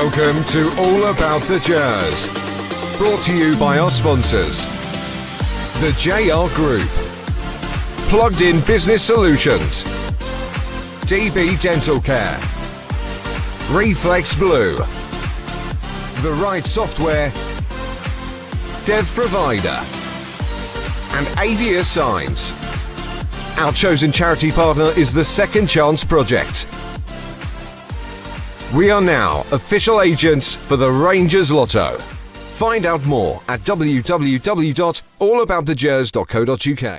Welcome to All About The Gers. Brought to you by our sponsors. The JR Group. Plugged In Business Solutions. DB Dental Care. Reflex Blue. The Right Software. Dev Provider. And AVIA Signs. Our chosen charity partner is the Second Chance Project. We are now official agents for the Rangers Lotto. Find out more at www.allaboutthegers.co.uk.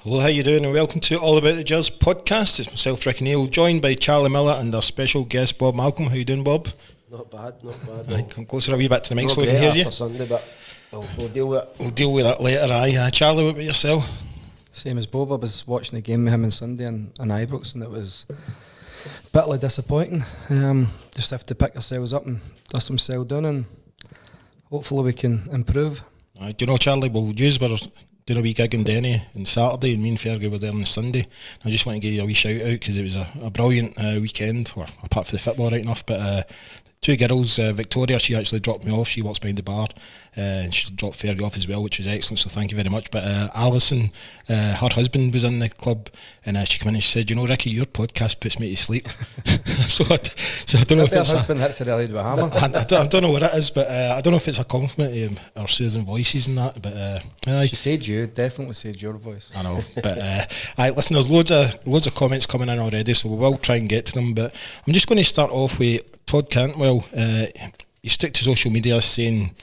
Hello, how you doing, and welcome to All About The Gers podcast. It's myself, Ricki Neill, joined by Charlie Miller and our special guest, Bob Malcolm. How you doing, Bob? Not bad. Come closer a wee bit to the mic so we can hear you. Sunday, but we'll deal with it. We'll deal with that later, aye. Charlie, what about yourself? Same as Bob. I was watching the game with him on Sunday in Ibrox, and it was bitterly disappointing. Just have to pick ourselves up and dust themselves down, and hopefully we can improve. Do you know, Charlie, we'll use were doing a wee gig in Denny on Saturday, and me and Fergie were there on Sunday. I just want to give you a wee shout out because it was a brilliant weekend, or apart from the football, right enough, but two girls, Victoria, she actually dropped me off. She works behind the bar, and she dropped Fergie off as well, which was excellent, so thank you very much. But Alison, her husband was in the club, and she came in and she said, you know, Ricki, your podcast puts me to sleep. so I don't know if it's husband hits the early with a hammer. I don't know what it is, but I don't know if it's a compliment to our soothing voices and that, but she said you, definitely said your voice. I know, but listen, there's loads of comments coming in already, so we will try and get to them, but I'm just going to start off with Todd Cantwell. He stuck to social media saying,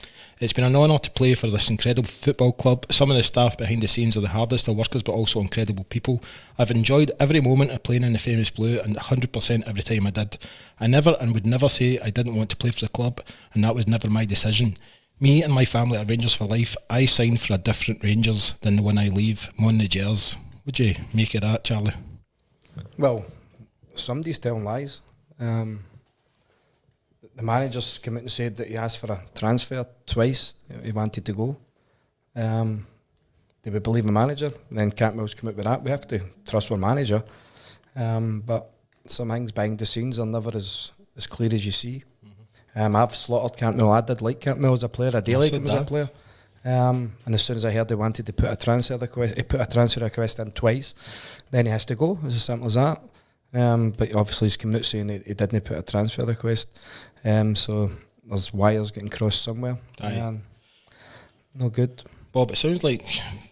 it's been an honour to play for this incredible football club. Some of the staff behind the scenes are the hardest of workers, but also incredible people. I've enjoyed every moment of playing in the famous blue, and 100% every time I did. I never and would never say I didn't want to play for the club, and that was never my decision. Me and my family are Rangers for life. I signed for a different Rangers than the one I leave. I'm on the Gers. Would you make of that, Charlie? Well, somebody's telling lies. The manager's come out and said that he asked for a transfer twice. He wanted to go. They would believe the manager. Then Cantwell's come out with that. We have to trust our manager. But some things behind the scenes are never as clear as you see. I've slaughtered Cantwell. I did like Cantwell as a player. I do like him as a player. And as soon as I heard they wanted to put a transfer request, he put a transfer request in twice. Then he has to go. It's as simple as that. But obviously he's come out saying he didn't put a transfer request. So there's wires getting crossed somewhere. No good. Bob, it sounds like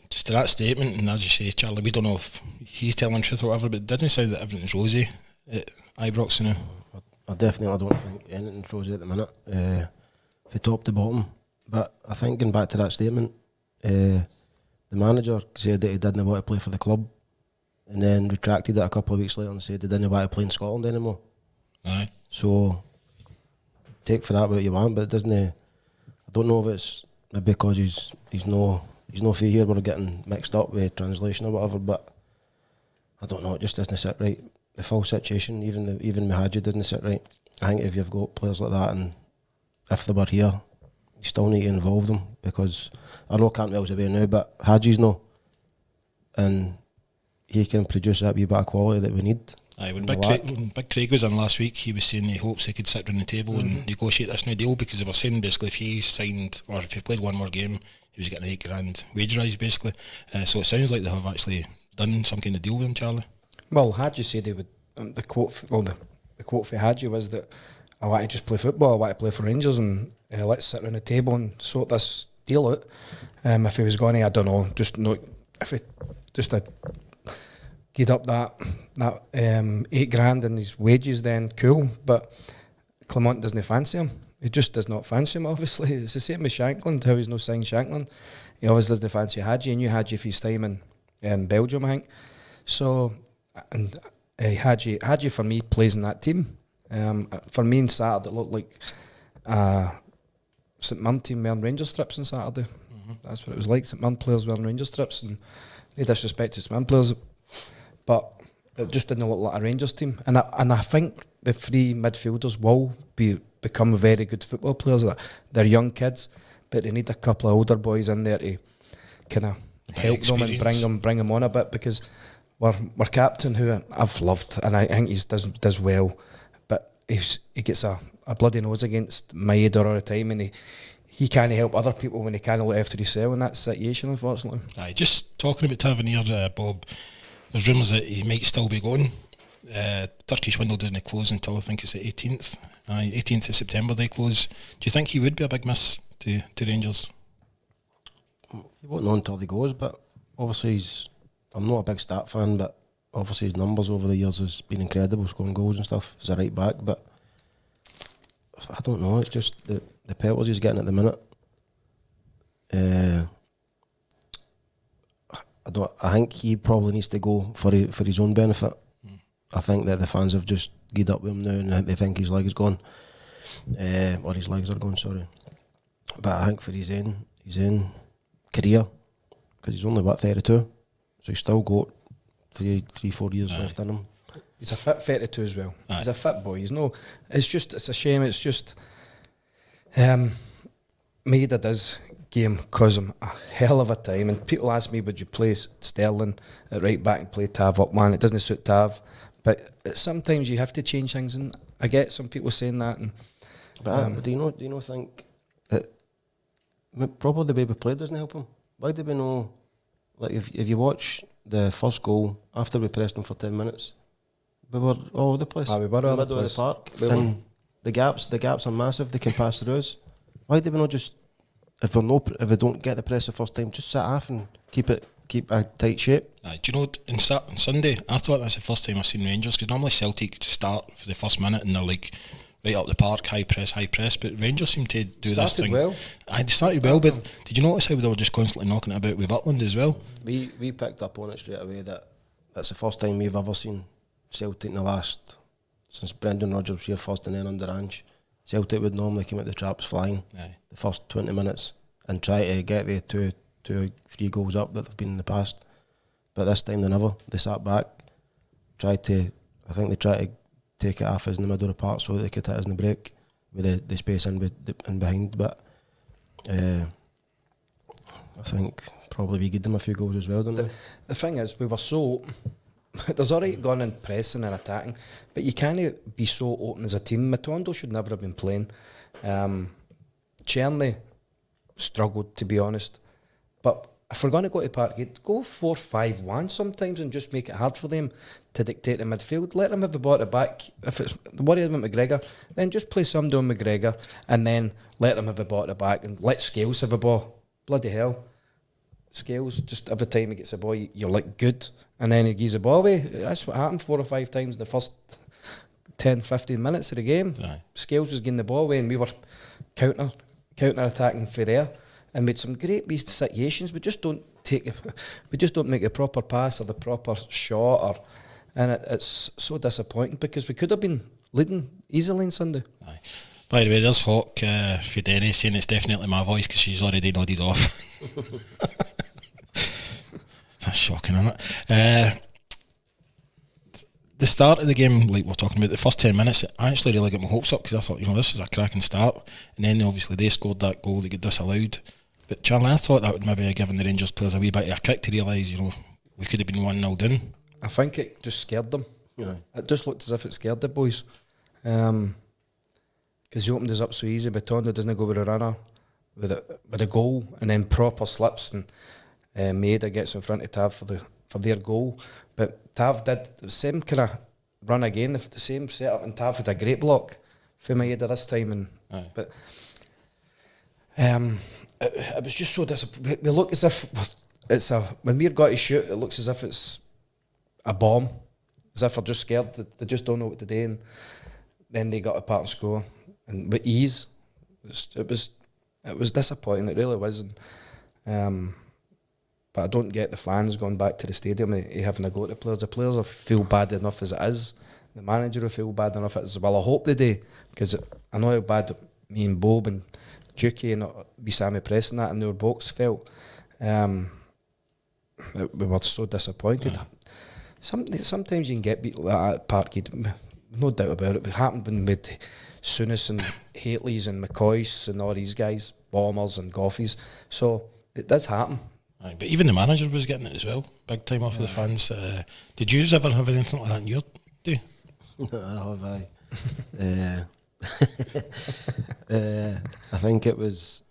just to that statement, and as you say, Charlie, we don't know if he's telling the truth or whatever, but it doesn't sound that everything's rosy at Ibrox now. I definitely don't think anything's rosy at the minute, from top to bottom. But I think going back to that statement, the manager said that he didn't want to play for the club, and then retracted it a couple of weeks later and said he didn't want to play in Scotland anymore. Aye. So take for that what you want, but it doesn't. I don't know if it's because he's no fee here. We're getting mixed up with translation or whatever, but I don't know. It just doesn't sit right. The full situation, even Managerial doesn't sit right. I think if you've got players like that, and if they were here, you still need to involve them, because I know Cantwell's away now, but Hadji's no, and he can produce that wee bit of quality that we need. Aye, when Big Craig was in last week, he was saying he hopes he could sit around the table and negotiate this new deal, because they were saying basically if he signed, or if he played one more game, he was getting an £8,000 wage rise basically. So it sounds like they have actually done some kind of deal with him, Charlie. Well, Hadji said he would. The quote for Hadji was that I want to just play football. I want to play for Rangers, and let's sit around the table and sort this deal out. If he was going to, I don't know, if he just had get up that £8,000 in his wages, then cool. But Clement doesn't fancy him. He just does not fancy him, obviously. It's the same with Shankland, how he's no signed Shankland. He always doesn't fancy Hadji. He knew Hadji for his time in Belgium, I think. So, and Hadji for me plays in that team. For me on Saturday, it looked like St Mirren team wearing Rangers strips on Saturday. That's what it was like. St Mirren players wearing Rangers strips, and no disrespect to St Mirren players, but it just didn't look like a Rangers team. And I think the three midfielders will become very good football players. They're young kids, but they need a couple of older boys in there to kind of help them and bring them on a bit, because we're captain, who I've loved, and I think he does well, but he gets a a bloody nose against Maeda all the time, and he can't help other people when he can't look after himself in that situation, unfortunately. Aye, just talking about Tavernier, Bob, there's rumours that he might still be going. Turkish window doesn't close until I think it's the 18th. 18th of September they close. Do you think he would be a big miss to Rangers? He won't know until he goes, but obviously I'm not a big stat fan, but obviously his numbers over the years has been incredible, scoring goals and stuff as a right back, but I don't know, it's just the pelters he's getting at the minute. I think he probably needs to go for his own benefit. I think that the fans have just geared up with him now and they think his leg is gone, or his legs are gone, sorry. But I think for his own career, because he's only 32, so he's still got 3-4 years left in him. He's a fit 32 as well. Aye. He's a fit boy. He's no. It's a shame. It's just Maeda does game cause him a hell of a time. And people ask me, would you play Sterling at right back and play Tav up man? It doesn't suit Tav, but sometimes you have to change things. And I get some people saying that. And but do you not think that probably the way we played doesn't help him? Why do we know? Like if you watch the first goal after we pressed them for 10 minutes, we were all over the place. We were all over the middle of place. the park, We and the gaps are massive. They can pass through us. Why do we not just, if we don't get the press the first time, just sit off and keep a tight shape? Do you know what, on Sunday I thought that's the first time I've seen Rangers, because normally Celtic start for the first minute and they're like right up the park, high press, but Rangers seem to do this thing. Well. They started well, but did you notice how they were just constantly knocking it about with Butland as well? We picked up on it straight away that that's the first time we've ever seen Celtic in the last, since Brendan Rodgers was here first and then under Ange. Celtic would normally come out the traps flying the first 20 minutes and try to get the two or three goals up that they've been in the past. But this time they never. They sat back, I think they tried to take it off us in the middle of the park so that they could hit us in the break with the space in behind. But I think probably we gave them a few goals as well, don't we? The thing is, we were so. There's alright going and pressing and attacking, but you can't be so open as a team. Matondo should never have been playing. Cherny struggled, to be honest. But if we're going to go to Parkgate, go 4-5-1 sometimes and just make it hard for them to dictate the midfield. Let them have the ball at the back. If it's worried about McGregor, then just play somebody on McGregor and then let them have the ball at the back and let Scales have the ball. Bloody hell. Scales, just every time he gets the ball, you're like good, and then he gives the ball away. That's what happened 4 or 5 times in the first 10-15 minutes of the game. Aye. Scales was getting the ball away and we were counter attacking for there and made some great wee situations. We just don't make a proper pass or the proper shot, and it's so disappointing because we could have been leading easily on Sunday. Aye. By the way, there's Hawk Fideni saying it's definitely my voice because she's already nodded off. That's shocking, isn't it? The start of the game, like we're talking about, the first 10 minutes, I actually really got my hopes up because I thought, this is a cracking start. And then obviously they scored that goal, they got disallowed. But Charlie, I thought that would maybe have given the Rangers players a wee bit of a kick to realise, we could have been 1-0 down. I think it just scared them. Yeah. It just looked as if it scared the boys. Because he opened us up so easy, but Tondo doesn't go with a runner, with a goal, and then proper slips, and Maeda gets in front of Tav for their goal. But Tav did the same kind of run again, the same setup, and Tav had a great block for Maeda this time. But it was just so disappointing. We look as if when we've got to shoot, it looks as if it's a bomb, as if they're just scared, they just don't know what to do, and then they got apart and score. And with ease, it was disappointing. It really was. But I don't get the fans going back to the stadium and having a go at the players. The players feel bad enough as it is. The manager will feel bad enough as well. I hope they do, because I know how bad me and Bob and Dukey and we Sammy Press and that in our box felt. We were so disappointed. Yeah. Sometimes you can get beat like that at Parkhead, no doubt about it. It happened when we had Souness and Hateleys and McCoys and all these guys, Bombers and Goffies. So it does happen. Aye, but even the manager was getting it as well, big time off of the fans. Did you ever have anything like that in your day? I have, I think it was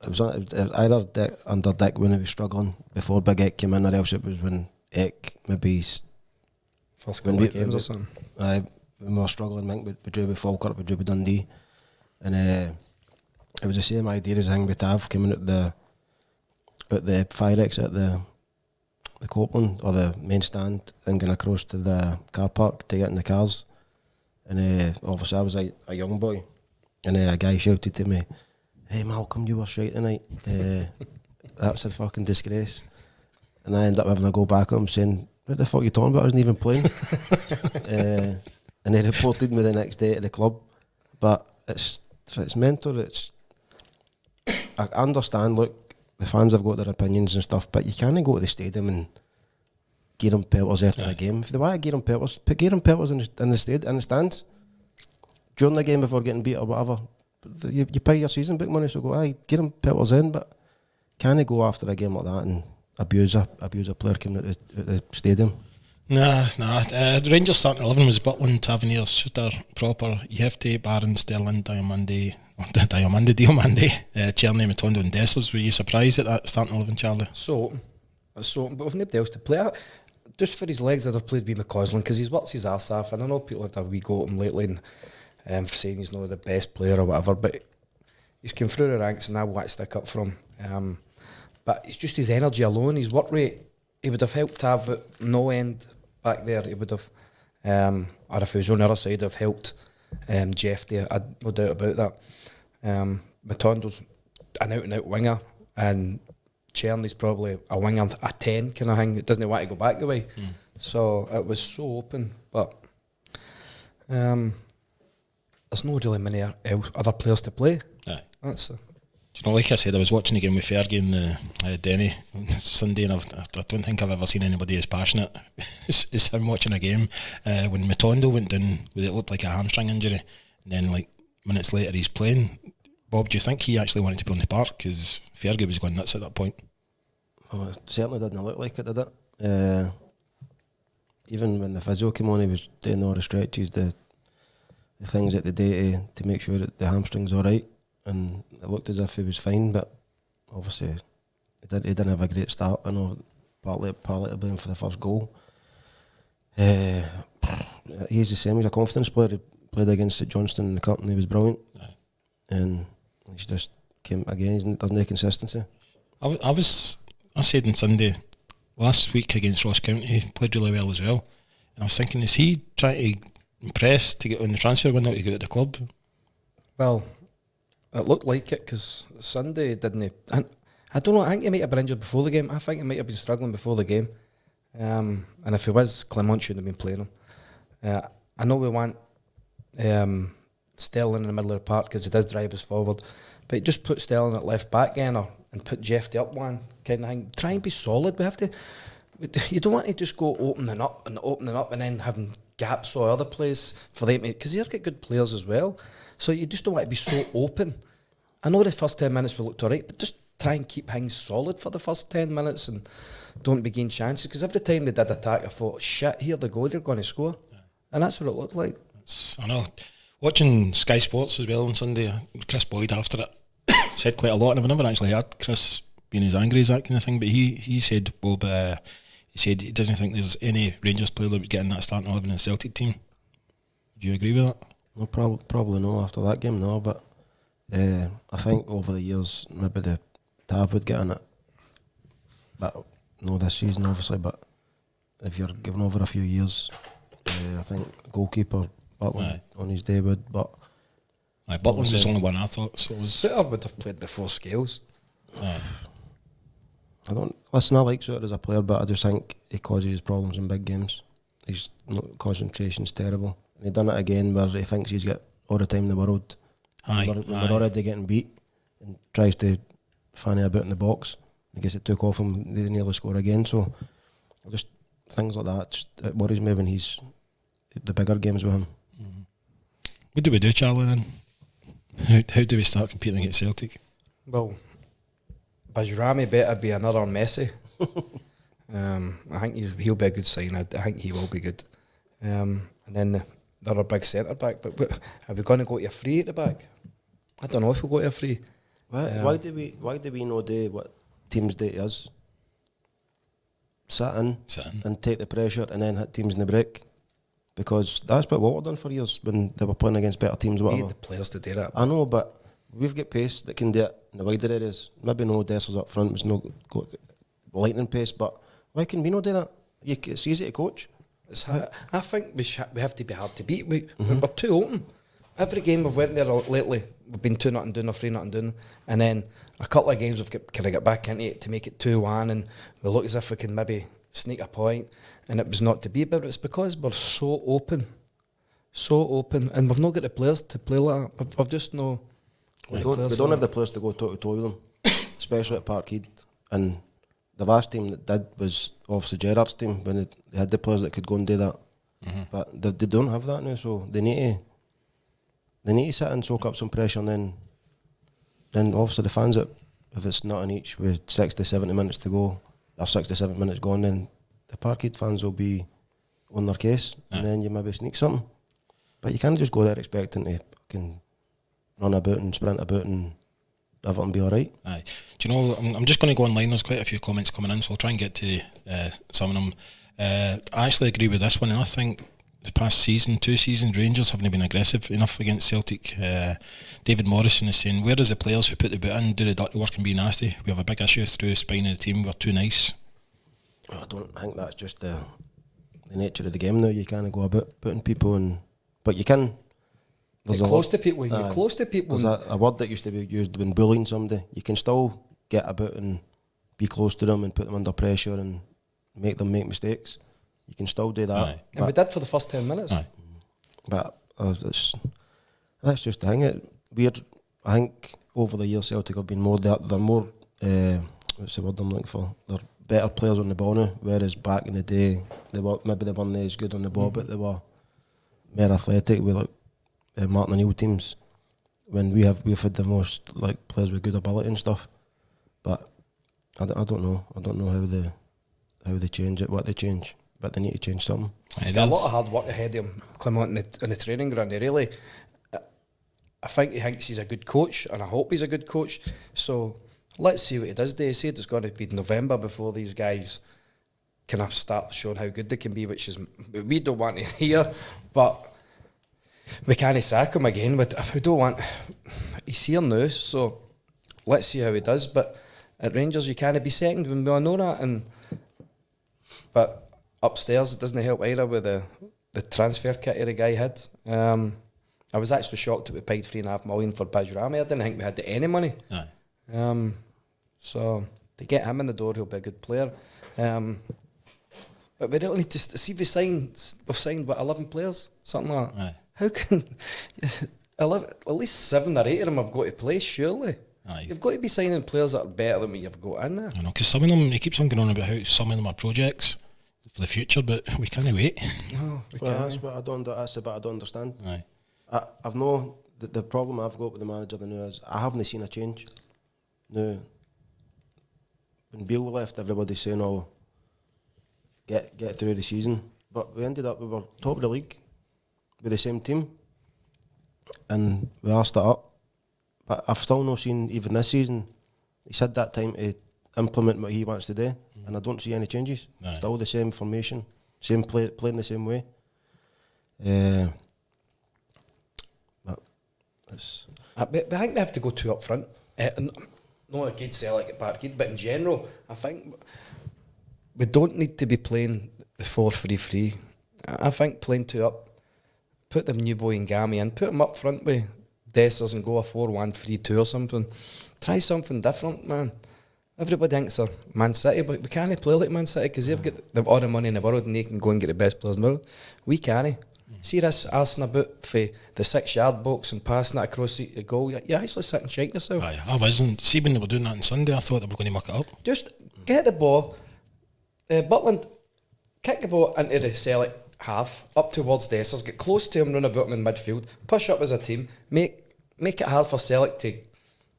either under Dick when he was struggling before Big Eck came in, or else it was when Eck maybe First couple of games or something. When we were struggling, I think we drew with Falkirk, we drew with Dundee, and it was the same idea as I think with Tav coming at the fire exit at the Copeland or the main stand and going across to the car park to get in the cars, and obviously I was a young boy, and a guy shouted to me, "Hey Malcolm, you were shite tonight. That's a fucking disgrace." And I ended up having to go back at him saying, "What the fuck are you talking about? I wasn't even playing." And he reported me the next day to the club. But it's mental. I understand, look, the fans have got their opinions and stuff, but you can't go to the stadium and give them pelters after a game. If they want to give them pelters, put pelters in the stands during the game before getting beat or whatever. You pay your season book money, so go, get them pelters in, but can't go after a game like that and abuse a player coming at the stadium. Nah. The Rangers starting 11 was Butland, Tavernier, Suter, Proper, Yefte, Barron, Sterling, Diomande, Cherny, Matondo and Dessers. Were you surprised at that starting 11, Charlie? So, but with nobody else to play, just for his legs I'd have played with McCausland because he's worked his arse off, and I know people have had a wee go at him lately and for saying he's not the best player or whatever, but he's come through the ranks and I want to stick up for him. But it's just his energy alone, his work rate. He would have helped to have it no end back there. He would have, or if he was on the other side, have helped Jeff there. I'd no doubt about that. Matondo's an out-and-out winger, and Cherny's probably a winger, a 10 kind of thing. It doesn't want to go back the way. So it was so open, but there's not really many other players to play. Aye. That's Do you know, like I said, I was watching the game with Fergie and Denny on Sunday, and I don't think I've ever seen anybody as passionate as him watching a game. When Matondo went down with it looked like a hamstring injury, and then like minutes later he's playing. Bob, do you think he actually wanted to be on the park? Because Fergie was going nuts at that point. Oh, it certainly didn't look like it, did it? Even when the physio came on, he was doing all the stretches, the things that they do to make sure that the hamstring's all right. And it looked as if he was fine, but obviously he didn't have a great start. I know partly to blame for the first goal. He's the same. He's a confidence player. He played against Johnston in the cup and he was brilliant. Aye. And he's just came again. He doesn't have consistency. I said on Sunday last week against Ross County, he played really well as well. And I was thinking, is he trying to impress to get on the transfer window to get at the club? Well, it looked like it because Sunday didn't. I don't know. I think he might have been injured before the game. I think he might have been struggling before the game. And if he was, Clement shouldn't have been playing him. I know we want Sterling in the middle of the park because he does drive us forward, but just put Sterling at left back end and put Jeff the up one kind of thing. Try and be solid. We have to. You don't want to just go opening up and then having gaps or other players for them because they've got good players as well. So you just don't want to be so open. I know the first 10 minutes we looked alright, but just try and keep things solid for the first 10 minutes and don't begin chances. Because every time they did attack, I thought, shit, here they go, they're going to score. Yeah. And that's what it looked like. I know. Watching Sky Sports as well on Sunday, Chris Boyd after it said quite a lot, and I've never actually heard Chris being as angry as that kind of thing, but he said, Bob, he said he doesn't think there's any Rangers player that would get in that starting 11 in the Celtic team. Do you agree with that? Well, probably no after that game, no, but I think over the years maybe the Tav would get in it, but no this season obviously, but if you're given over a few years, I think goalkeeper Butland on his day would, but Butland was only one I thought. So Suter would have played before Scales. I like Suter as a player, but I just think he causes problems in big games. His concentration's terrible. And he done it again where he thinks he's got all the time in the world. We're already getting beat and tries to fanny about in the box. I guess it took off him, they nearly score again. So just things like that, it worries me when he's the bigger games with him. Mm-hmm. What do we do, Charlie, then? How do we start competing against Celtic? Well, Bajrami better be another Messi. I think he'll be a good sign. I think he will be good. And then they're a big centre back. But are we going to go to a free at the back? I don't know if we'll go to a free. Why do we not do what teams do to us? Sit in and take the pressure and then hit teams in the break. Because that's what Walter done for years when they were playing against better teams. We Whatever. need the players to do that. I know, but we've got pace that can do it in the wider areas. Maybe no Dessers up front was no lightning pace, but why can we not do that? It's easy to coach. I think we have to be hard to beat. We're too open. Every game we've went there lately, we've been 2-0 down or 3-0 down, and then a couple of games we've got back into it to make it 2-1, and we look as if we can maybe sneak a point, and it was not to be. But it's because we're so open, and we've not got the players to play like that. We've just no. We don't have the players to go toe to toe with them, especially at Parkhead. And the last team that did was obviously Gerrard's team when they had the players that could go and do that. But they don't have that now, so they need to sit and soak up some pressure, and then obviously the fans, if it's not on each with 60-70 minutes to go, or 67 minutes gone, then the Parkhead fans will be on their case, and then you maybe sneak something. But you can't just go there expecting to fucking run about and sprint about and everything be alright. Aye. Do you know, I'm just going to go online, there's quite a few comments coming in, so I'll try and get to some of them. I actually agree with this one, and I think the past season, 2 seasons, Rangers haven't been aggressive enough against Celtic. David Morrison is saying, where is the players who put the boot in, do the dirty work and be nasty? We have a big issue through the spine of the team, we're too nice. I don't think that's just the nature of the game now. You can't go about putting people in, but you can. You're close to people. You're close to people. There's a word that used to be used when bullying somebody. You can still get about and be close to them and put them under pressure and make them make mistakes. You can still do that. Aye. And we did for the first 10 minutes. Aye. But that's just the thing. I think over the years Celtic have been more. They're more. What's the word I'm looking for? They're better players on the ball now. Whereas back in the day, they weren't as good on the ball, but they were more athletic. With like Martin O'Neill teams, when we've had the most like players with good ability and stuff. But I don't know. I don't know how they change it, what they change. But they need to change something. There's a lot of hard work ahead of him, Clement, in the training ground. I think he thinks he's a good coach, and I hope he's a good coach. So let's see what he does. They said it's going to be November before these guys kind of start showing how good they can be, which is we don't want to hear. But we can't sack him again. But we don't want. He's here now, so let's see how he does. But at Rangers, you can't be second when we all know that. But upstairs, it doesn't help either with the transfer kit the guy had. I was actually shocked that we paid $3.5 million for Bajrami. I didn't think we had any money. Aye. So to get him in the door, he'll be a good player. But we don't need to see. We've signed what, 11 players, something like that. Aye. How can 11, at least 7 or 8 of them have got to play? Surely. Aye. You've got to be signing players that are better than what you've got in there. I know, because some of them, he keeps on going on about how some of them are projects for the future, but we can't wait. No, we Well, can't. that's what I don't. That's the bit I don't understand. Aye. I've no the problem I've got with the manager now is I haven't seen a change. No. When Beale left, everybody's saying, "Oh, get through the season," but we ended up we were top of the league with the same team, and we arsed it up. But I've still not seen even this season. He's had that time to implement what he wants to do, and I don't see any changes. Aye. Still the same formation, same playing the same way. I think we have to go 2 up front. Not against Celtic at Parkhead, but in general, I think we don't need to be playing the 4-3-3. I think playing 2 up, put them new boy and Gami in, put them up front with Dessers and go a 4-1-3-2 or something. Try something different, man. Everybody thinks they're Man City, but we can't play like Man City because they've all the money in the world and they can go and get the best players in the world. We can't. See this arsing about for the 6-yard box and passing that across the goal. You actually sit and shake yourself. Aye, I wasn't. See, when they were doing that on Sunday, I thought they were going to muck it up. Just get the ball. Butland, kick the ball into the Celtic half, up towards Dessers, get close to him, run about him in midfield, push up as a team, make it hard for Celtic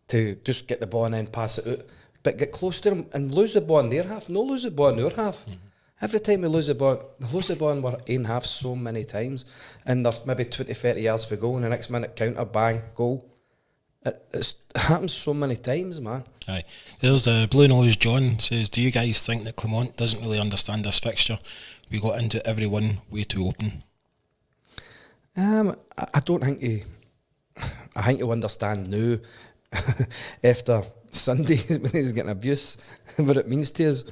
to just get the ball and then pass it out. But get close to them and lose the ball in their half, no lose the ball in our half. Every time we lose the ball, we're in half so many times, and there's maybe 20, 30 yards for goal, and the next minute counter, bang, goal. It happens so many times, man. Aye. There's Blue Nose John says, do you guys think that Clermont doesn't really understand this fixture? We got into every one way too open. I don't think I think he'll understand now after Sunday when he's getting abuse what it means to us.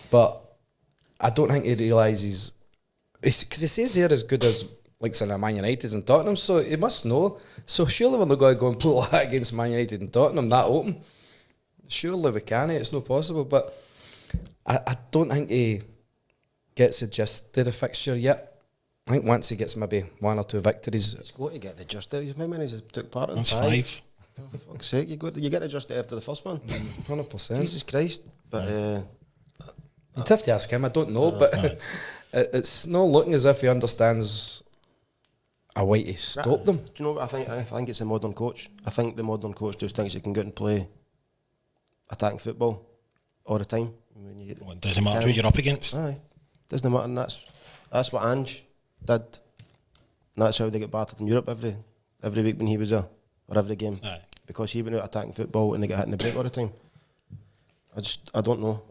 But I don't think he realises, because he says they're as good as like saying Man United and Tottenham, so he must know. So surely we're not going to go and pull that against Man United and Tottenham that open. Surely we can. It's not possible. But I don't think he gets adjusted to the fixture yet. I think once he gets maybe 1 or 2 victories, He's got to get the just out. How many has took part in? That's 5. For fuck's sake, you get adjusted after the first one. 100%. Jesus Christ! But You'd have to ask him. I don't know, but it's not looking as if he understands a way to stop them. do you know what I think? I think it's a modern coach. I think the modern coach just thinks he can go out and play attacking football all the time. Well, it doesn't matter who you're up against. Aye, doesn't matter. And that's what Ange did. And that's how they get battered in Europe every week when he was there, or every game. Aye. Because he went out attacking football and they get hit in the break all the time. I don't know.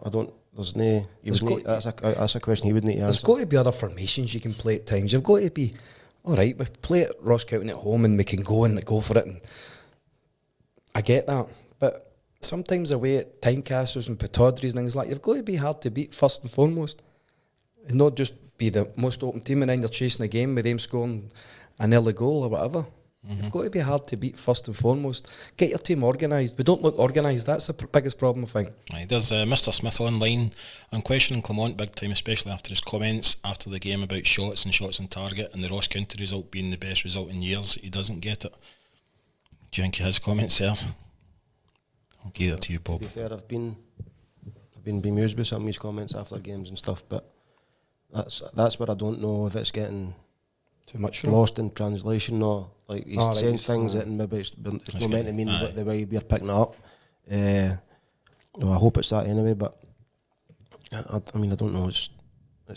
There's no. That's a question he would need to answer. There's got to be other formations you can play at times. You've got to be, all right, we play at Ross County at home and we can go for it. And I get that. But sometimes away at Tynecastles and Pataudries and things like that, you've got to be hard to beat first and foremost. And not just be the most open team and then you're chasing a game with them scoring an early goal or whatever. You've got to be hard to beat first and foremost. Get your team organised. We don't look organised. That's the biggest problem, I think. Right, there's Mr. Smith online. I'm questioning Clermont big time, especially after his comments after the game about shots and shots on target and the Ross County result being the best result in years. He doesn't get it. Do you think he has comments there? I'll give that to you, Bob. To be fair, I've been bemused with some of his comments after games and stuff, but that's where I don't know if it's getting Too much lost in translation, or like he's saying things that maybe it's not meant to mean the way we're picking it up. Well, I hope it's that anyway, but I mean, I don't know. It's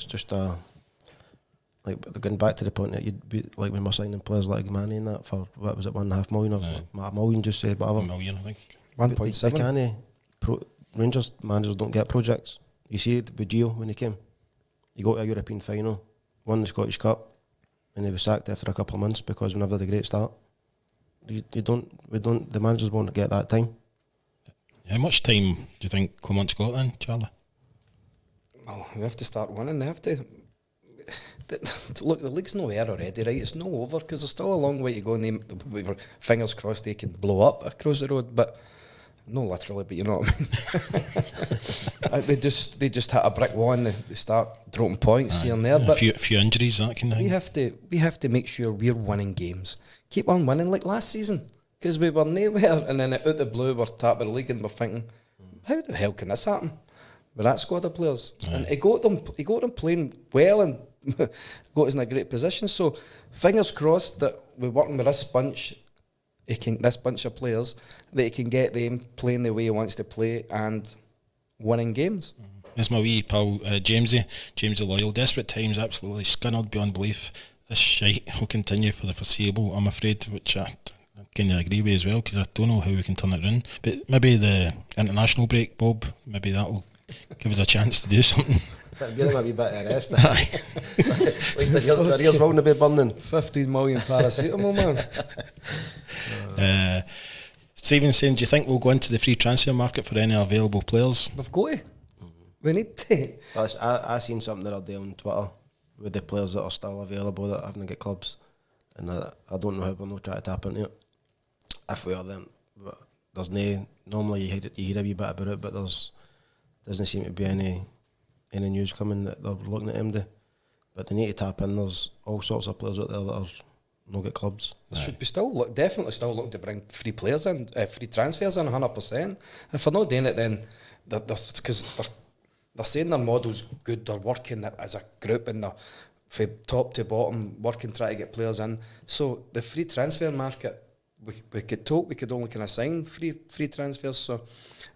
just like going back to the point that you'd be like when we're signing players like Manny and that for what was it, 1.5 million or a million, just say whatever. $1 million, I think. 1.7. Rangers managers don't get projects. You see it with Gio when he came. He got to a European final, won the Scottish Cup, and he was sacked after a couple of months because we never had a great start. The managers won't get that time. How much time do you think Clermont's got then, Charlie? Well, they have to start winning. They have to. Look, the league's not there already, right? It's not over because there's still a long way to go. And fingers crossed they can blow up across the road, but no, literally. But you know what I mean. They just hit a brick wall and they start dropping points here and there. But a few injuries, that kind of thing. We have to make sure we're winning games. Keep on winning like last season, because we were nowhere, and then out the blue we're top of the league and we're thinking, how the hell can this happen with that squad of players? And he got them playing well and got us in a great position. So fingers crossed that we're working with this bunch of players, that he can get them playing the way he wants to play and winning games. It's my wee pal Jamesy Loyal. Desperate times, absolutely scunnered beyond belief. This shite will continue for the foreseeable, I'm afraid, which I kind of agree with as well, because I don't know how we can turn it around. But maybe the international break, Bob, maybe that will give us a chance to do something. Give them a wee bit of rest. At least their ears won't be burning. 15 million paracetamol, man. Stephen saying, do you think we'll go into the free transfer market for any available players? We've got to. We need to. I seen something the other day on Twitter with the players that are still available that haven't got clubs, and I don't know how we're not trying to tap into it. If we are, then but there's no. Normally you hear a wee bit about it, but doesn't seem to be any news coming that they're looking at MD. But they need to tap in. There's all sorts of players out there that are not get clubs. There should be definitely still looking to bring free players in, free transfers in 100%. If they're not doing it, then because they're saying their model's good, they're working as a group and they're from top to bottom working, trying to get players in. So the free transfer market we could talk, we could only kind of sign free transfers. So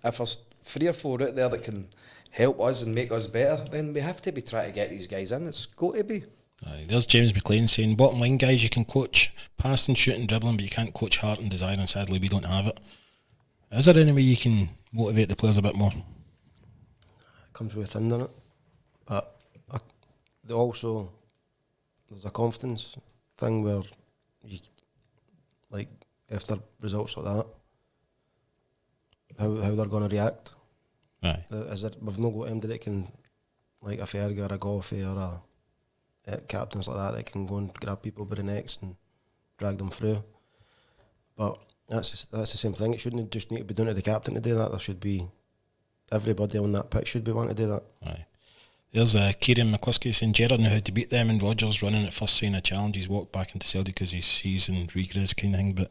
if there's 3 or 4 out there that can help us and make us better, then we have to be trying to get these guys in. It's got to be. Aye, there's James McLean saying, bottom line, guys, you can coach passing, shooting, dribbling, but you can't coach heart and desire, and sadly we don't have it. Is there any way you can motivate the players a bit more? It comes within, doesn't it? But there's a confidence thing where you, like, after results like that, how they're going to react. Aye. We've not got anybody that can, like a Fergie or a Goffey or a captains like that can go and grab people by the necks and drag them through. But that's the same thing. It shouldn't just need to be down to the captain to do that. There should be everybody on that pitch should be wanting to do that. Aye. There's Kieran McCluskey saying Gerrard knew how to beat them, and Rodgers running at first sign of challenge. He's walked back into Celtic because he's seasoned regress kind of thing. But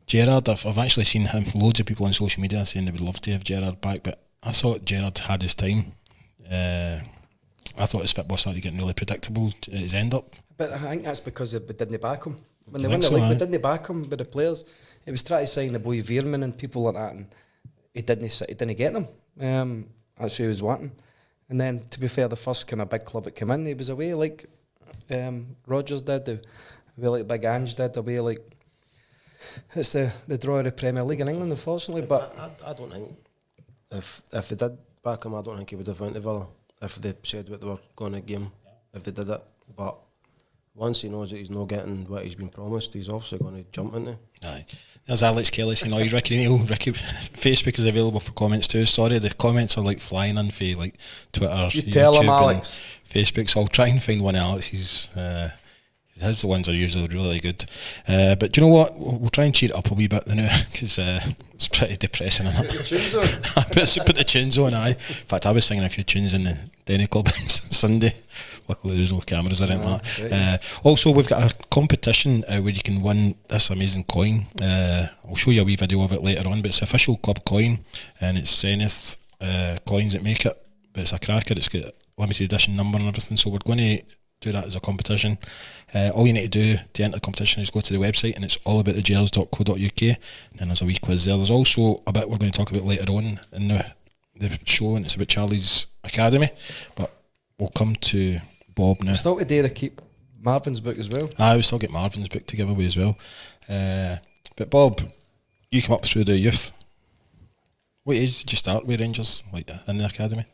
Gerrard, I've actually seen him. Loads of people on social media saying they would love to have Gerrard back, but I thought Gerrard had his time. I thought his football started getting really predictable at his end up. But I think that's because we didn't back him. When they I won think the so, league, we aye. didn't back him with the players. He was trying to sign the boy Veerman and people like that, and he didn't get them. That's who he was wanting. And then, to be fair, the first kind of big club that came in, he was away like Rodgers did, away like Big Ange did, away like... It's the draw of the Premier League in England, unfortunately. But I don't think if they did back him, I don't think he would have went to Villa if they said what they were going to give him, if they did it. But once he knows that he's not getting what he's been promised, he's obviously going to jump into it. Aye. There's Alex Kelly saying, "Oh, Ricki Neill, Facebook is available for comments too." Sorry, the comments are like flying in for like Twitter, you tell him, YouTube Alex. and Facebook. So I'll try and find one of Alex's. His ones are usually really good. But do you know what? We'll try and cheer it up a wee bit now because it's pretty depressing. Isn't it? Put the tunes on. Put the tunes on, aye. In fact, I was singing a few tunes in the Denny Club on Sunday. Luckily, there's no cameras or anything like that. Also, we've got a competition where you can win this amazing coin. I'll show you a wee video of it later on, but it's an official club coin, and it's Zenith Coins that make it. But it's a cracker. It's got a limited edition number and everything. So we're going to do that as a competition. All you need to do to enter the competition is go to the website, and it's allaboutthegers.co.uk, and then there's a wee quiz there. There's also a bit we're going to talk about later on in the show, and it's about Charlie's Academy, but we'll come to Bob now. Still today to keep Marvin's book as well. We still get Marvin's book to give away as well. But Bob, you come up through the youth. What age did you start with Rangers, like in the academy?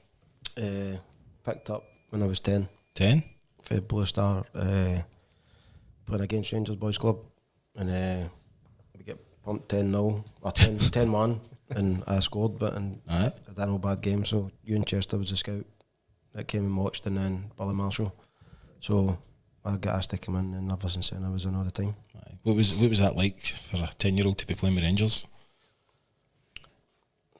Picked up when I was 10. 10? For Blue Star, playing against Rangers Boys Club, and we get pumped 10-0 or 10-1, and I scored, but I had no bad game. So Ewan Chester was the scout that came and watched, and then Billy Marshall. So I got asked to come in, and ever since then I was in all the time. What was that like for a 10-year-old to be playing with Rangers?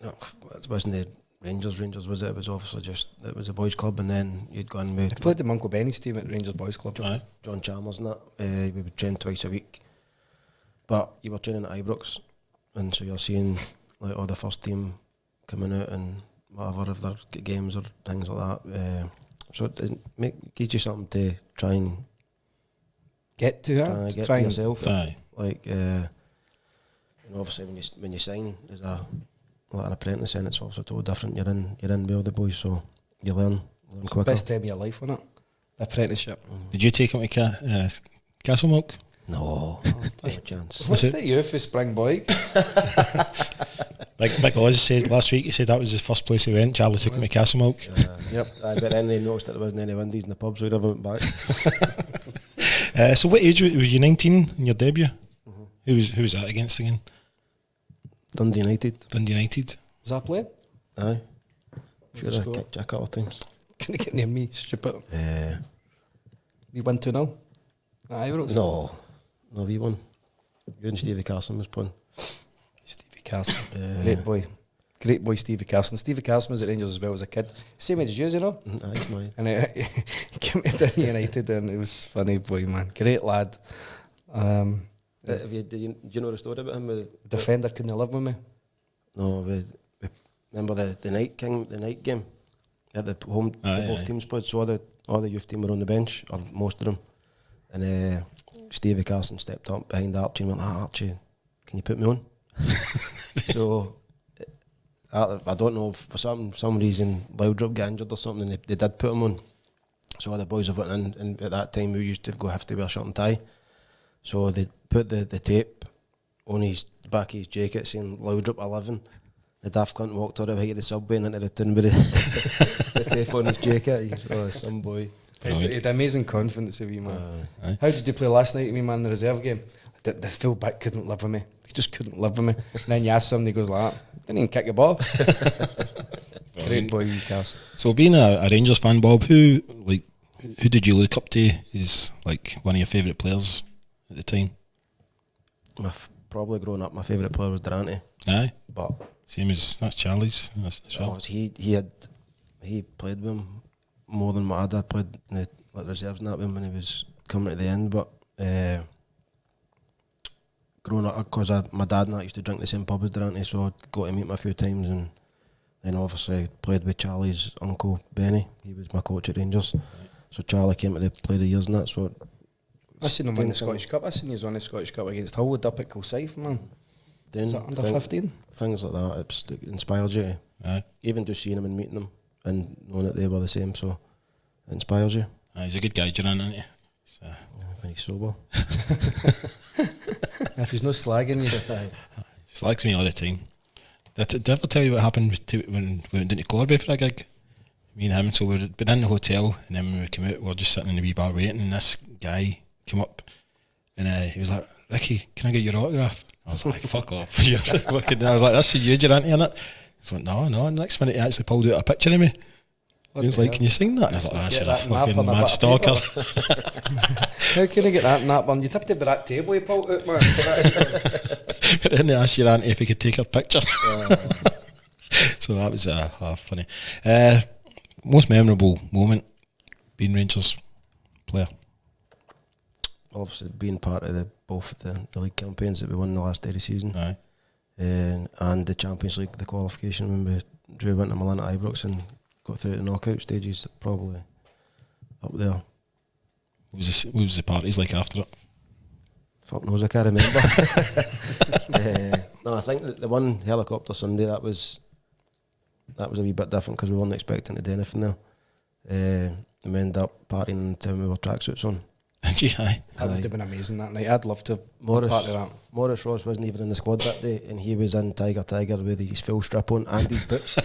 It wasn't the Rangers was it? It was obviously just, it was a boys club, and then you'd gone with... I played in Uncle Benny's team at Rangers Boys Club. John Chalmers and that. We would train twice a week, but you were training at Ibrox, and so you're seeing like all the first team coming out and whatever, if they're games or things like that. So it gives you something to try and get to, try yourself. Aye. Like, obviously when you sign as like an apprentice, and it's also totally different. You're in with all the boys, so you learn quicker. Best time of your life, wasn't it? Apprenticeship. Did you take him to Castle Milk? No, no chance. What's the you for Springboy? Like Oz said last week, he said that was his first place he went. Charlie took him to Castle Milk. Yep. But then they noticed that there wasn't any Windies in the pub, so he never went back. So what age was you? 19 in your debut? Who was that against again? Dundee United. Was that playing? Aye. Sure, I kicked you a couple of times. Couldn't get near me, stupid. We won 2-0 at Ibrox. No, we won. You and Stevie Carson was playing. Stevie Carson, great boy Stevie Carson. Stevie Carson was at Rangers as well as a kid. Same age as you, you know. Aye, mine. And he came to Dundee United, and it was funny boy, man. Great lad. Do you know the story about him? The defender couldn't live with me. No, we remember the night game at the home. Both teams played, so all the youth team were on the bench, or most of them. And Stevie Carson stepped up behind Archie and went, Archie, can you put me on? So I don't know if for some reason Loudrup got injured or something, and they did put him on. So all the boys have went in, and at that time we used to have to wear shirt and tie. So they put the tape on his back of his jacket saying Loudrup 11. The daft cunt walked all the way to the subway and into the town with the tape on his jacket. Some boy. He had amazing confidence of you, man. How did you play last night, me man, in the reserve game? The full back couldn't live with me. He just couldn't live with me. And then you ask somebody, he goes like that. Didn't even kick your ball. Great boy, you Cass. So being a Rangers fan, Bob, who did you look up to as like one of your favourite players at the time? Probably growing up, my favourite player was Durante. Aye, but same as that's Charlie's as well. He played with him more than my dad played in the reserves and that with him when he was coming to the end. But growing up, because my dad and I used to drink the same pub as Durante, so I got to meet him a few times, and then obviously played with Charlie's uncle Benny. He was my coach at Rangers. Right. So Charlie came to the play the years and that. So I seen him win the Scottish Cup. I seen he won the Scottish Cup against Hullwood up at Kilsyth, man. Is that under 15? Things like that, it inspires you. Aye. Even just seeing him and meeting them and knowing that they were the same, so it inspires you. Aye, he's a good guy, Duran, isn't he? So. When he's sober. If he's not slagging you. He slags me all the time. Did I ever tell you what happened when we went into Corby for a gig? Me and him, so we'd been in the hotel, and then when we came out, we were just sitting in the wee bar waiting, and this guy came up, and he was like, Ricky, can I get your autograph? I was like, fuck off. You're looking, I was like, that's you, Durante, innit? He's like, no. Next minute he actually pulled out a picture of me. He was like, can you sign that? And I was like, that's a fucking mad stalker. How can I get that nap on? You'd have to be that table you pulled out, man. But then they asked Durante if he could take a picture. So that was funny. Most memorable moment being Rangers player? Obviously being part of both the league campaigns that we won the last day of the season. Aye. And the Champions League, the qualification when we drew into Milan at Ibrox and got through the knockout stages, probably up there. What was the parties like after it? Fuck knows, I can't remember. No, I think that the one helicopter Sunday, that was a wee bit different because we weren't expecting to do anything there. We ended up partying in the town with our tracksuits on. Aye. That would have been amazing that night. I'd love to be part of that. Morris Ross wasn't even in the squad that day, and he was in Tiger with his full strip on and his boots.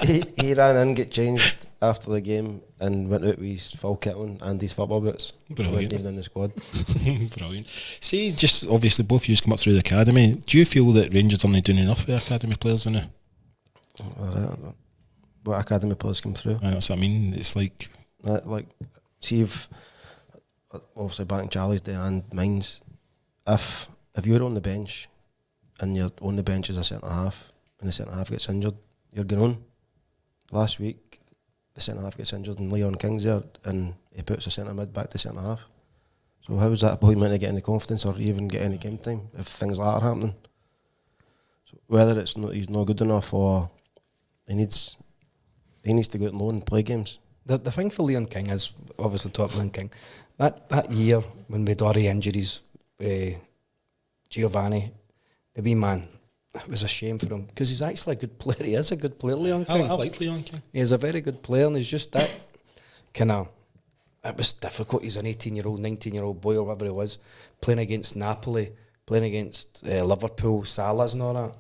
he ran in, get changed after the game, and went out with his full kit on and his football boots. Brilliant. He wasn't even in the squad. Brilliant. See, just obviously both of you come up through the academy. Do you feel that Rangers aren't doing enough with academy players now? What academy players come through? That's what I mean. It's like see if obviously back in Charlie's day and mine's, if you're on the bench and you're on the bench as a centre half and the centre half gets injured, you're going on. Last week the centre half gets injured and Leon King's there and he puts the centre mid back to centre half. So how is that boy meant to get any confidence or even get any game time if things like that are happening? So whether he's not good enough or he needs to go out and loan and play games. The thing for Leon King is obviously top Leon King. That year when we had all the injuries, Giovanni, the wee man, it was a shame for him because he's actually a good player. He is a good player, Leon King. I like Leon King. He's a very good player, and he's just that kind of. It was difficult. He's an 18-year-old, 19-year-old boy or whatever he was, playing against Napoli, playing against Liverpool, Salas and all that.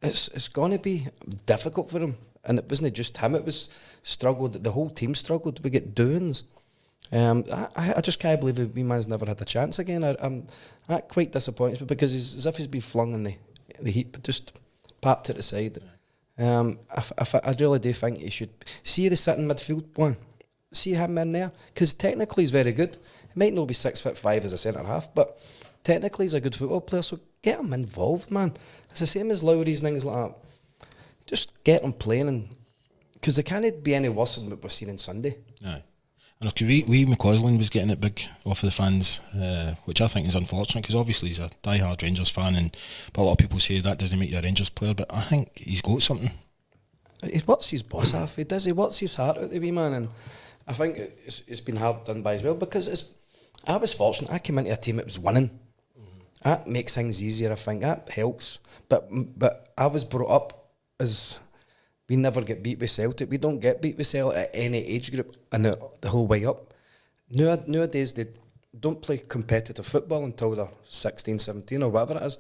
It's going to be difficult for him. And it wasn't just him, it was struggled, the whole team struggled. We get doings. I just can't believe the wee man's never had a chance again. I'm quite disappointed because he's as if he's been flung in the heat, but just papped to the side. I really do think he should see the sitting midfield one. See him in there because technically he's very good. He might not be 6'5" as a centre half, but technically he's a good football player. So get him involved, man. It's the same as Lowry's and things like that. Just get them playing, because they can't be any worse than what we've seen on Sunday. Aye. And okay, we McCausland was getting it big off of the fans, which I think is unfortunate because obviously he's a die-hard Rangers fan, but a lot of people say that doesn't make you a Rangers player, but I think he's got something. He works his boss off, he does, he works his heart out, the wee man, and I think it's been hard done by as well because I was fortunate, I came into a team that was winning, That makes things easier, I think. That helps. But I was brought up as we never get beat with Celtic. We don't get beat with Celtic at any age group and the whole way up. Nowadays, they don't play competitive football until they're 16, 17 or whatever it is.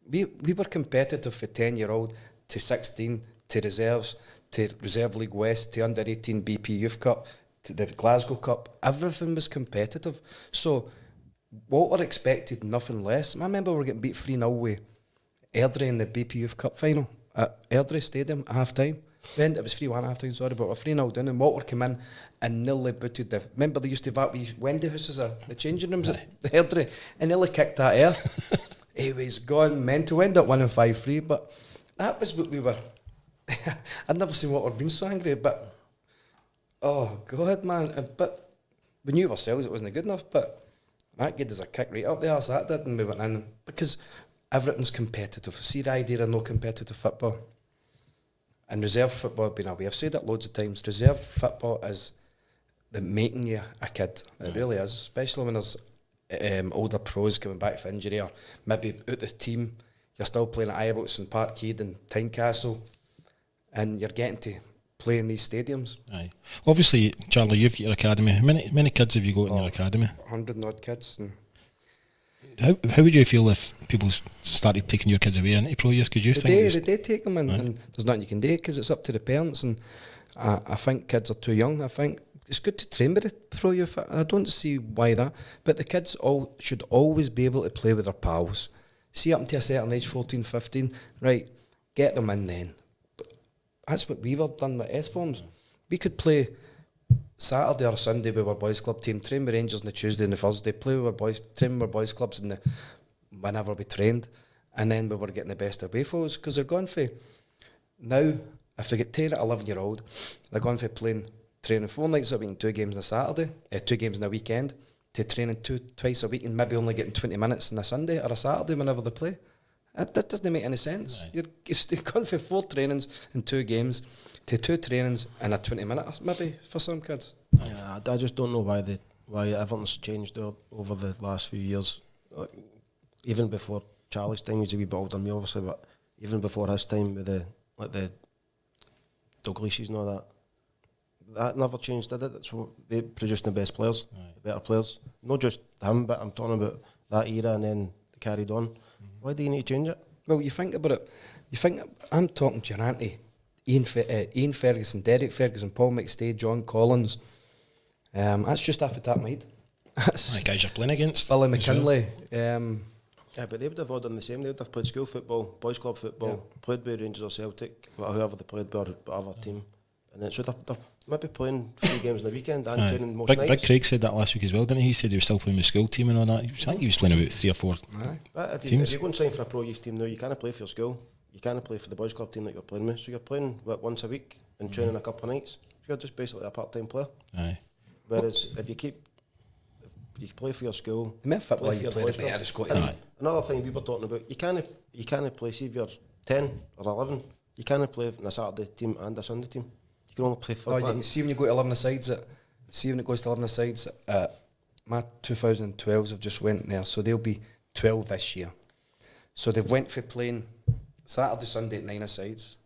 We were competitive for 10-year-old to 16, to reserves, to Reserve League West, to under-18 BP Youth Cup, to the Glasgow Cup. Everything was competitive. So what were expected, nothing less. I remember we were getting beat 3-0 with Airdrie in the BP Youth Cup final at Airdrie Stadium at half-time. Then it was 3-1 half-time, sorry, but we're 3-0 down, and Walter came in and nearly booted the... Remember they used to have that wee Wendy houses, the changing rooms at the Airdrie, and nearly kicked that air. He was gone mental. We ended up winning 5-3, but that was what we were... I'd never seen Walter been so angry, but... Oh, God, man. But we knew ourselves it wasn't good enough, but that gave us a kick right up the arse, that did, and we went in. Because everything's competitive. See the idea of no competitive football? And reserve football, been away. I've said it loads of times. Reserve football is the making you a kid. It really is, especially when there's older pros coming back from injury or maybe out the team. You're still playing at Ibrox and Parkhead and Tynecastle, and you're getting to play in these stadiums. Aye. Obviously, Charlie, you've got your academy. How many kids have you got in your academy? 100 and odd kids. And how would you feel if people started taking your kids away into pro youth? Could you think they take them in, and there's nothing you can do because it's up to the parents, and I think kids are too young. I think it's good to train with the pro youth. I don't see why that, but the kids all should always be able to play with their pals. See up to a certain age, 14, 15, right, get them in then. But that's what we were done with S-Forms. We could play Saturday or Sunday with our boys club team, train with Rangers on the Tuesday and the Thursday, play with our boys, train with our boys clubs in the whenever we trained, and then we were getting the best away for us, because they're going for now, if they get 10 or 11-year-old, they're going for training 4 nights a week and 2 games on a Saturday, 2 games on a weekend, to training twice a week and maybe only getting 20 minutes on a Sunday or a Saturday whenever they play. That doesn't make any sense. Right. You're going for 4 trainings and 2 games to 2 trainings and a 20 minutes maybe for some kids. Yeah, I just don't know why everything's changed over the last few years. Like, even before Charlie's time, he was a wee bit older than me obviously, but even before his time with the Douglases and all that never changed, did it? That's what they produced the best players, the better players. Not just him, but I'm talking about that era, and then they carried on. Why do you need to change it? Well, you think about it. I'm talking to your auntie, Ian Ferguson, Derek Ferguson, Paul McStay, John Collins. That's just off the top of my head. That's the guys you're playing against. Billy McKinley. Yeah, but they would have all done the same. They would have played school football, boys club football, played with Rangers or Celtic, whoever they played with, or other team. And then so they're maybe playing 3 games in the weekend and training most nights. Big Craig said that last week as well, didn't he? He said he was still playing with the school team and all that. I think he was playing about 3 or 4 but teams. If you go and sign for a pro youth team now, you can't play for your school. You can't play for the boys club team that you're playing with. So you're playing once a week and training a couple of nights. So you're just basically a part-time player. Aye. Whereas if you play for your school, you play the better squad. Another thing we were talking about, you can't play, see if you're 10 or 11, you can't play in a Saturday team and a Sunday team. You can only play for you see when you go to 11 sides, when it goes to 11 sides, my 2012s have just went there, so they'll be 12 this year. So they've went for playing Saturday, Sunday at 9 sides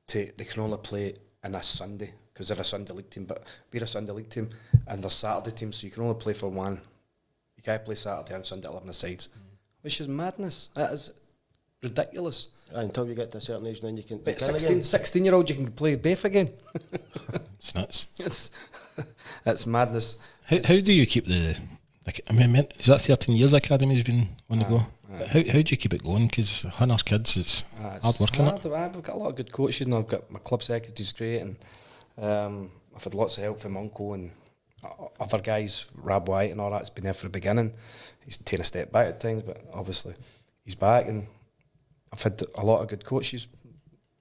to they can only play in a Sunday because they're a Sunday league team, but we're a Sunday league team and they're Saturday teams, so you can only play for one. You can't play Saturday and Sunday at 11 sides, which is madness. That is ridiculous. Until you get to a certain age, then you can. But 16-year-old, you can play both again. It's nuts. It's madness. How do you keep is that 13 years academy's been on the go? How do you keep it going? Because Hunter's kids, it's hard work, isn't it? I've got a lot of good coaches, and I've got my club secretary's great, and I've had lots of help from Uncle and other guys, Rab White and all that's been there from the beginning. He's taken a step back at times, but obviously he's back, and I've had a lot of good coaches,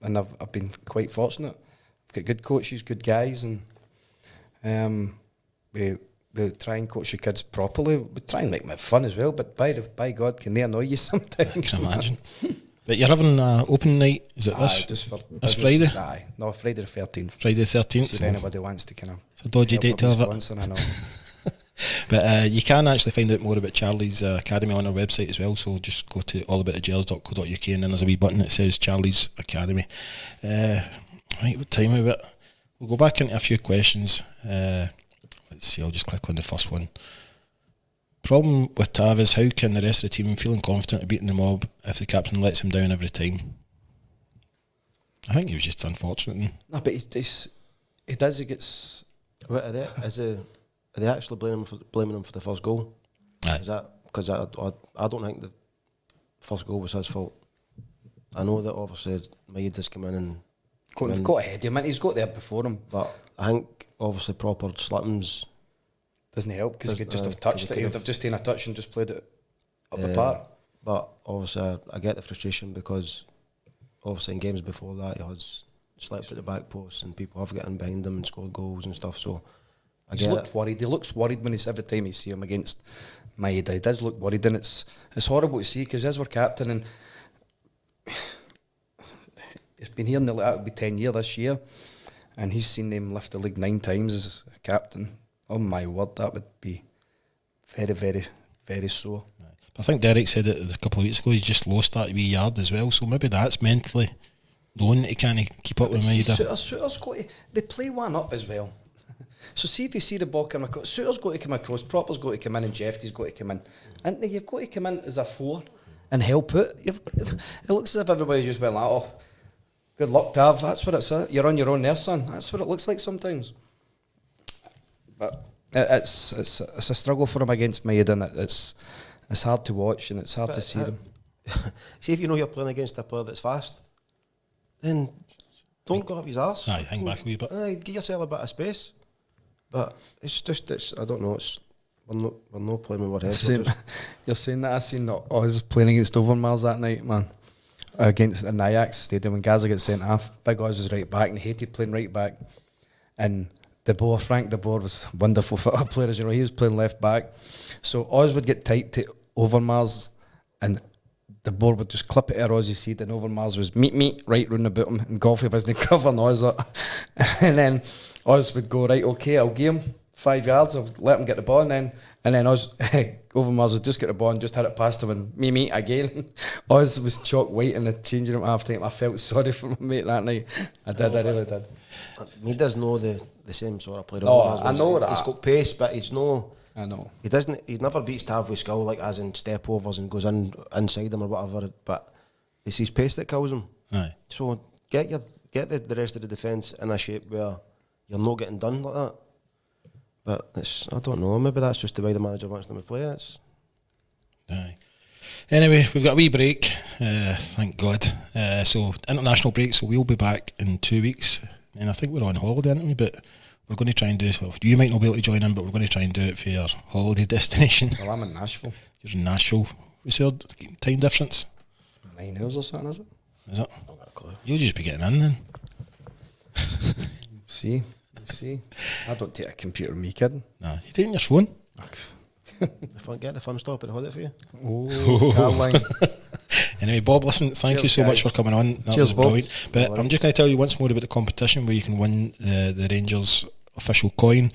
and I've been quite fortunate. I've got good coaches, good guys, and we try and coach the kids properly. We try and make them have fun as well, but by God, can they annoy you sometimes? I can imagine. But you're having an open night, is it this Friday? Aye, no, Friday the 13th. Friday the 13th. See if anybody wants to kind of... It's a dodgy date to have it. Once, and I know. But you can actually find out more about Charlie's Academy on our website as well, so just go to allaboutthegers.co.uk and then there's a wee button that says Charlie's Academy. Right, what time are we at? We'll go back into a few questions. Let's see, I'll just click on the first one. Problem with Tav is how can the rest of the team feeling confident of beating the mob if the captain lets him down every time? I think he was just unfortunate. No, but he does. He gets. What, are they actually blaming him for the first goal? Aye. Is that because I don't think the first goal was his fault. I know that obviously Maid has come in and got ahead of him, and he's got there before him. But I think obviously proper slippings doesn't help because he could just have touched it. He would have just taken a touch and just played it up the park. But obviously I get the frustration because obviously in games before that he has slipped at the back post and people have gotten behind him and scored goals and stuff. So He's looked worried. He looks worried when every time you see him against Maeda. He does look worried, and it's horrible to see because as we're captain and he's been here nearly, that'll be 10 years this year, and he's seen them lift the league 9 times as a captain. Oh my word, that would be very, very, very sore. I think Derek said it a couple of weeks ago, he's just lost that wee yard as well, so maybe that's mentally known that he can't keep up with Maeda. Suitor's got to, they play one up as well. So see if you see the ball come across, Suitor's got to come across, Proper's got to come in, and Jeffrey's got to come in. And you've got to come in as a 4 and help it. It looks as if everybody just went like, oh, good luck, Tav. That's what it's. You're on your own there, son. That's what it looks like sometimes. But it's a struggle for him against Maeda, and it's hard to watch and it's hard to see them. See if you know you're playing against a player that's fast, then don't go up his arse. Aye, hang back a wee bit. Give yourself a bit of space. But it's I don't know. We're not playing with our heads. You're saying that. I seen that. I was playing against Overmars that night, man. Against the Ajax Stadium when Gaza got sent off. Big Oz was right back and he hated playing right back. And Frank de Boer was a wonderful football player, as you know. He was playing left back. So Oz would get tight to Overmars and the Boer would just clip it at Ozzy's seat, and Overmars was meet right round about him, and Golfy wasn't covering Oz up. And then Oz would go, right, okay, I'll give him 5 yards, I'll let him get the ball, and then Oz, Overmars would just get the ball and just hit it past him, and me again. Oz was chalk white in the changing room half time. I felt sorry for my mate that night. I really did. He does know the same sort of player. I know that. He's got pace, but he's no. I know. He never beats Tav with skill, like as in step overs and goes inside him or whatever, but it's his pace that kills him. Aye. So get the rest of the defence in a shape where you're not getting done like that. But I don't know, maybe that's just the way the manager wants them to play. Aye. Anyway, we've got a wee break, thank God. So international break, so we'll be back in 2 weeks, and I think we're on holiday, aren't we? But we're going to try and do, well, you might not be able to join in, but we're going to try and do it for your holiday destination. Well, I'm in Nashville. You're in Nashville. What's your time difference? 9 hours or something, is it? Is it? You'll just be getting in then. See. I don't take a computer, me kidding. Nah, you take your phone. Get the fun stop and hold it for you. Oh, Caroline. Anyway, Bob, listen, thank Cheers, you so guys. much for coming on. That Cheers, was brilliant. Bob. But No I'm just going to tell you once more about the competition where you can win the Rangers official coin.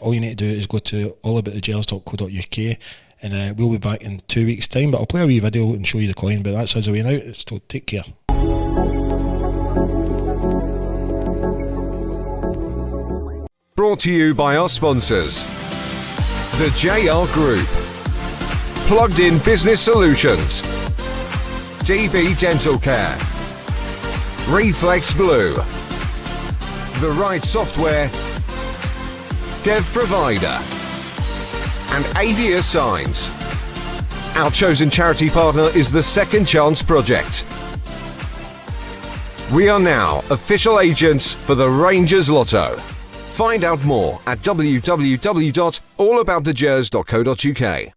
All you need to do is go to allaboutthegers.co.uk, and we'll be back in 2 weeks' time. But I'll play a wee video and show you the coin. But that's us away now. So take care. Brought to you by our sponsors. The JR Group. Plugged in Business Solutions. DB Dental Care. Reflex Blue. The Right Software. Dev Provider. And AVIA Signs. Our chosen charity partner is the Second Chance Project. We are now official agents for the Rangers Lotto. Find out more at www.allaboutthegers.co.uk.